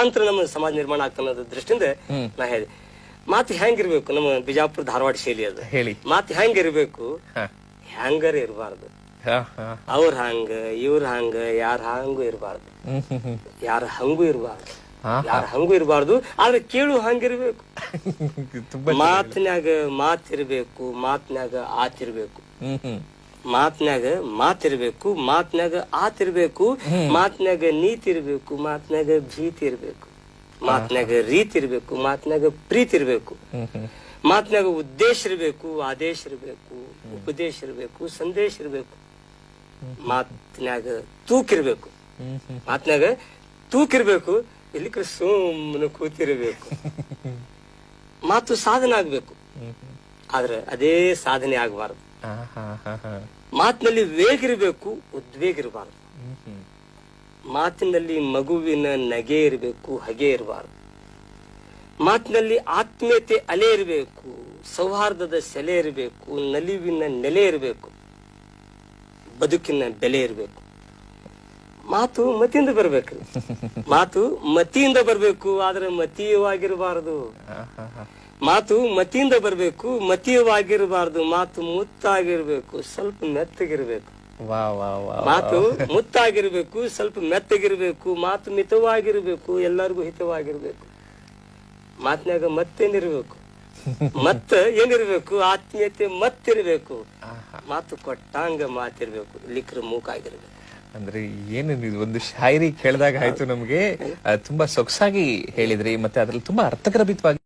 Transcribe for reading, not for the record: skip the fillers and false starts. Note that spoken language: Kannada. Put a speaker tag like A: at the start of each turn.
A: ಅಂತರ ನಮ್ಮ ಸಮಾಜ ನಿರ್ಮಾಣ ಆಗ್ತಾ ಅನ್ನೋದ್ರ ದೃಷ್ಟಿಯಿಂದ ನಾ ಹೇಳಿದೆ. ಮಾತು ಹೆಂಗಿರ್ಬೇಕು, ನಮ್ಮ ಬಿಜಾಪುರ ಧಾರವಾಡ ಶೈಲಿ ಅದು
B: ಹೇಳಿ.
A: ಮಾತು ಹೆಂಗಿರ್ಬೇಕು, ಹ್ಯಾಂಗರ್ ಇರಬಾರ್ದು. ಅವ್ರ ಹಂಗ ಇವ್ರ ಹಂಗ ಯಾರ ಹಂಗೂ ಇರಬಾರ್ದು, ಯಾರ ಹಂಗೂ ಇರಬಾರ್ದು, ಯಾರ ಹಂಗೂ ಇರಬಾರ್ದು. ಆದ್ರೆ ಕೇಳು ಹಂಗಿರ್ಬೇಕು. ಮಾತಿನಾಗ ಮಾತಿರ್ಬೇಕು, ಮಾತಿನಾಗ ಆತಿರ್ಬೇಕು, ಮಾತಿನಾಗ ಮಾತಿರ್ಬೇಕು, ಮಾತಿನಾಗ ಆತಿರ್ಬೇಕು, ಮಾತಿನಾಗ ನೀತಿ ಇರ್ಬೇಕು, ಮಾತಿನಾಗ ಭೀತಿ ಇರ್ಬೇಕು, ಮಾತಿನಾಗ ರೀತಿ ಇರ್ಬೇಕು, ಮಾತಿನಾಗ ಪ್ರೀತಿ ಇರ್ಬೇಕು, ಮಾತಿನಾಗ ಉದ್ದೇಶ ಇರ್ಬೇಕು, ಆದೇಶ ಇರ್ಬೇಕು, ಉಪದೇಶ ಇರ್ಬೇಕು, ಸಂದೇಶ ಇರ್ಬೇಕು, ಮಾತಿನಾಗ ತೂಕಿರ್ಬೇಕು, ಮಾತಿನಾಗ ತೂಕಿರ್ಬೇಕು, ಇಲ್ಲಿ ಸುಮ್ಮನೆ ಕೂತಿರ್ಬೇಕು. ಮಾತು ಸಾಧನೆ ಆಗ್ಬೇಕು, ಆದ್ರೆ ಅದೇ ಸಾಧನೆ ಆಗಬಾರದು. ಮಾತಿನಲ್ಲಿ ವೇಗ ಇರಬೇಕು, ಉದ್ವೇಗ ಇರಬಾರದು. ಮಾತಿನಲ್ಲಿ ಮಗುವಿನ ನಗೆ ಇರಬೇಕು, ಹಗೆ ಇರಬಾರದು. ಮಾತಿನಲ್ಲಿ ಆತ್ಮೀಯತೆ ಅಲೆ ಇರಬೇಕು, ಸೌಹಾರ್ದದ ಸೆಲೆ ಇರಬೇಕು, ನಲಿವಿನ ನೆಲೆ ಇರಬೇಕು, ಬದುಕಿನ ಬೆಲೆ ಇರಬೇಕು. ಮಾತು ಮತಿಯಿಂದ ಬರ್ಬೇಕು, ಮಾತು ಮತಿಯಿಂದ ಬರ್ಬೇಕು, ಆದ್ರೆ ಮತೀಯವಾಗಿರಬಾರದು. ಮಾತು ಮತಿಯಿಂದ ಬರ್ಬೇಕು, ಮತೀಯವಾಗಿರಬಾರದು. ಮಾತು ಮುತ್ತಾಗಿರ್ಬೇಕು, ಸ್ವಲ್ಪ ಮೆತ್ತಗಿರ್ಬೇಕು. ಮಾತು ಮುತ್ತಾಗಿರ್ಬೇಕು, ಸ್ವಲ್ಪ ಮೆತ್ತಗಿರ್ಬೇಕು. ಮಾತು ಮಿತವಾಗಿರ್ಬೇಕು, ಎಲ್ಲರಿಗೂ ಹಿತವಾಗಿರ್ಬೇಕು. ಮಾತಿನಾಗ ಮತ್ತೇನಿರ್ಬೇಕು, ಮತ್ತ ಏನಿರ್ಬೇಕು, ಆತ್ಮೀಯತೆ ಮತ್ತಿರ್ಬೇಕು. ಮಾತು ಕೊಟ್ಟಂಗ ಮಾತಿರ್ಬೇಕು, ಲಿಕ್ರ ಮೂಕಾಗಿರ್ಬೇಕು.
B: ಅಂದ್ರೆ ಏನು ಒಂದು ಶಾಯರಿ ಕೇಳಿದಾಗ ಆಯ್ತು ನಮ್ಗೆ. ತುಂಬಾ ಸೊಗಸಾಗಿ ಹೇಳಿದ್ರಿ, ಮತ್ತೆ ಅದ್ರಲ್ಲಿ ತುಂಬಾ ಅರ್ಥಗರ್ಭಿತವಾಗಿ